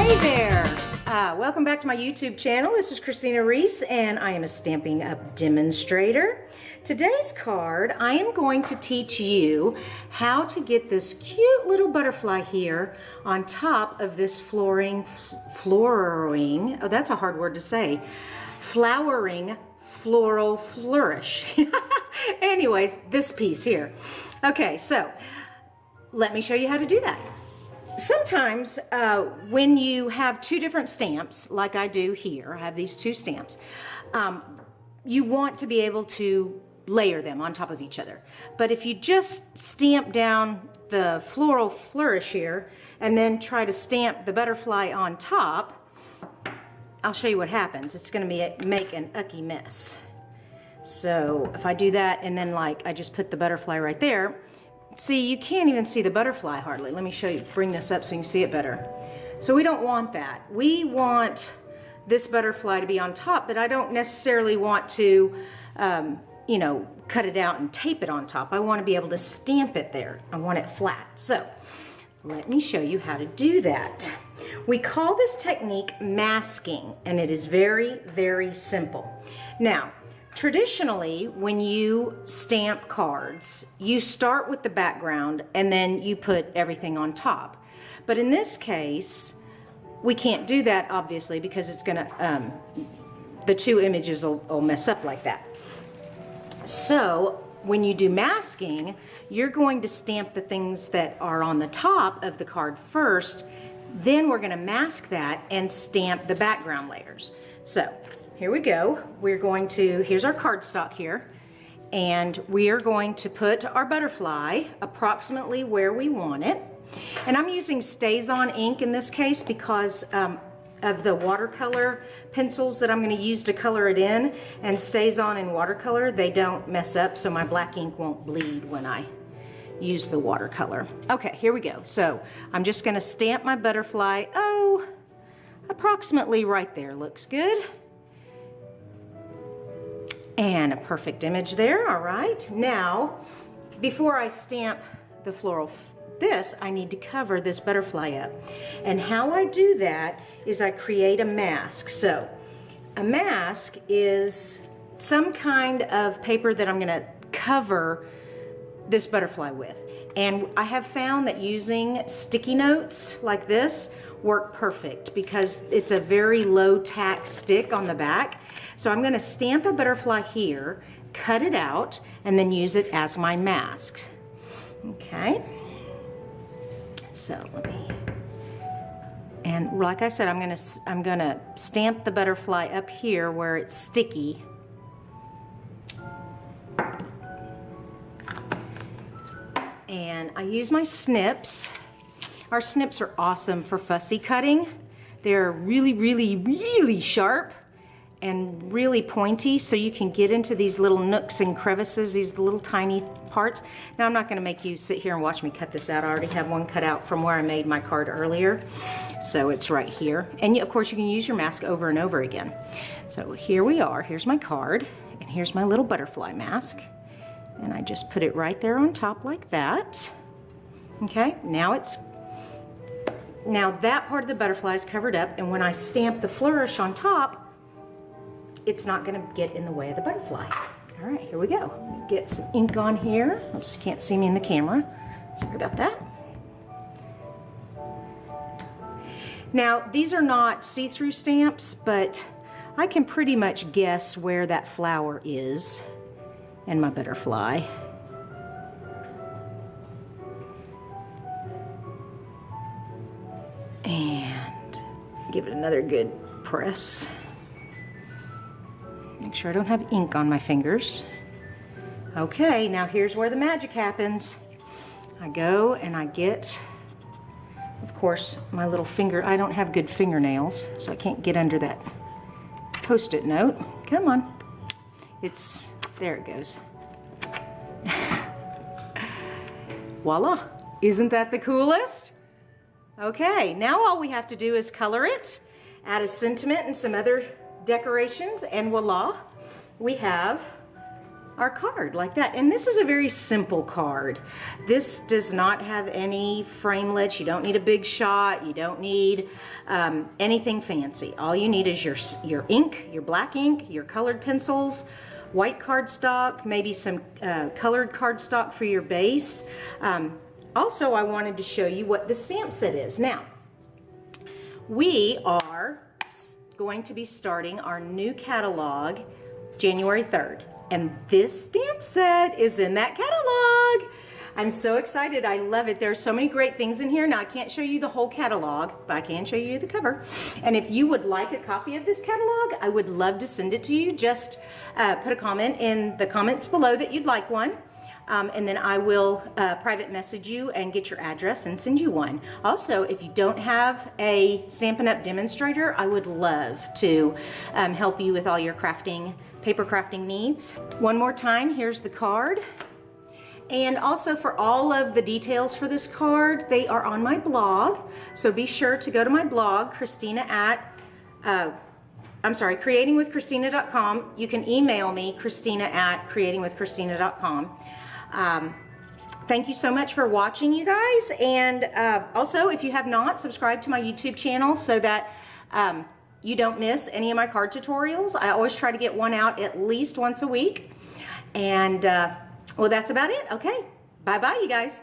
Hey there! Welcome back to my YouTube channel. This is Kristina Reese and I am a Stampin' Up! Demonstrator. Today's card, I am going to teach you how to get this cute little butterfly here on top of this flowering, oh that's a hard word to say, flowering floral flourish. Anyways, this piece here. Okay, so let me show you how to do that. Sometimes when you have two different stamps, like I do here, I have these two stamps, you want to be able to layer them on top of each other. But if you just stamp down the floral flourish here and then try to stamp the butterfly on top, I'll show you what happens. It's going to make an ucky mess. So if I do that and then like I just put the butterfly right there, see, you can't even see the butterfly hardly. Let me show you, bring this up so you can see it better. So we don't want that. We want this butterfly to be on top, but I don't necessarily want to, you know, cut it out and tape it on top. I want to be able to stamp it there. I want it flat. So let me show you how to do that. We call this technique masking, and it is very, very simple. Now, traditionally, when you stamp cards, you start with the background and then you put everything on top. But in this case, we can't do that obviously because it's gonna, the two images will mess up like that. So when you do masking, you're going to stamp the things that are on the top of the card first, then we're gonna mask that and stamp the background layers. So here we go. We're going to, here's our cardstock here, and we are going to put our butterfly approximately where we want it. And I'm using StazOn ink in this case because of the watercolor pencils that I'm going to use to color it in. And StazOn in watercolor, they don't mess up, so my black ink won't bleed when I use the watercolor. Okay, here we go. So I'm just going to stamp my butterfly, approximately right there. Looks good. And a perfect image there, all right. Now, before I stamp the floral, I need to cover this butterfly up. And how I do that is I create a mask. So, a mask is some kind of paper that I'm gonna cover this butterfly with. And I have found that using sticky notes like this work perfect because it's a very low tack stick on the back. So I'm going to stamp a butterfly here, cut it out, and then use it as my mask. Okay. So let me, and like I said, I'm going to stamp the butterfly up here where it's sticky. And I use my snips. Our snips are awesome for fussy cutting. They're really, really, really sharp and really pointy, so you can get into these little nooks and crevices, these little tiny parts. Now I'm not going to make you sit here and watch me cut this out. I already have one cut out from where I made my card earlier, so it's right here. And of course you can use your mask over and over again. So here we are, here's my card, and here's my little butterfly mask. And I just put it right there on top like that. Okay, now that part of the butterfly is covered up, and when I stamp the flourish on top, it's not going to get in the way of the butterfly. All right, here we go. Let me get some ink on here. Oops, you can't see me in the camera. Sorry about that. Now, these are not see-through stamps, but I can pretty much guess where that flower is and my butterfly. And give it another good press. Make sure I don't have ink on my fingers. Okay, now here's where the magic happens. I go and I get, of course, my little finger. I don't have good fingernails, so I can't get under that Post-it note. Come on. There it goes. Voila. Isn't that the coolest? Okay, now all we have to do is color it, add a sentiment and some other decorations, and voila, we have our card like that. And this is a very simple card. This does not have any framelits. You don't need a big shot. You don't need anything fancy. All you need is your ink, your black ink, your colored pencils, white cardstock, maybe some colored cardstock for your base. Also, I wanted to show you what the stamp set is. Now, we are going to be starting our new catalog January 3rd. And this stamp set is in that catalog. I'm so excited. I love it. There's so many great things in here. Now, I can't show you the whole catalog, but I can show you the cover. And if you would like a copy of this catalog, I would love to send it to you. Just put a comment in the comments below that you'd like one. And then I will private message you and get your address and send you one. Also, if you don't have a Stampin' Up! Demonstrator, I would love to help you with all your crafting, paper crafting needs. One more time, here's the card. And also for all of the details for this card, they are on my blog. So be sure to go to my blog, creatingwithkristina.com. You can email me, Kristina@creatingwithkristina.com. Thank you so much for watching, you guys. And also, if you have not, subscribe to my YouTube channel so that you don't miss any of my card tutorials. I always try to get one out at least once a week. And well, that's about it. Okay, bye-bye, you guys.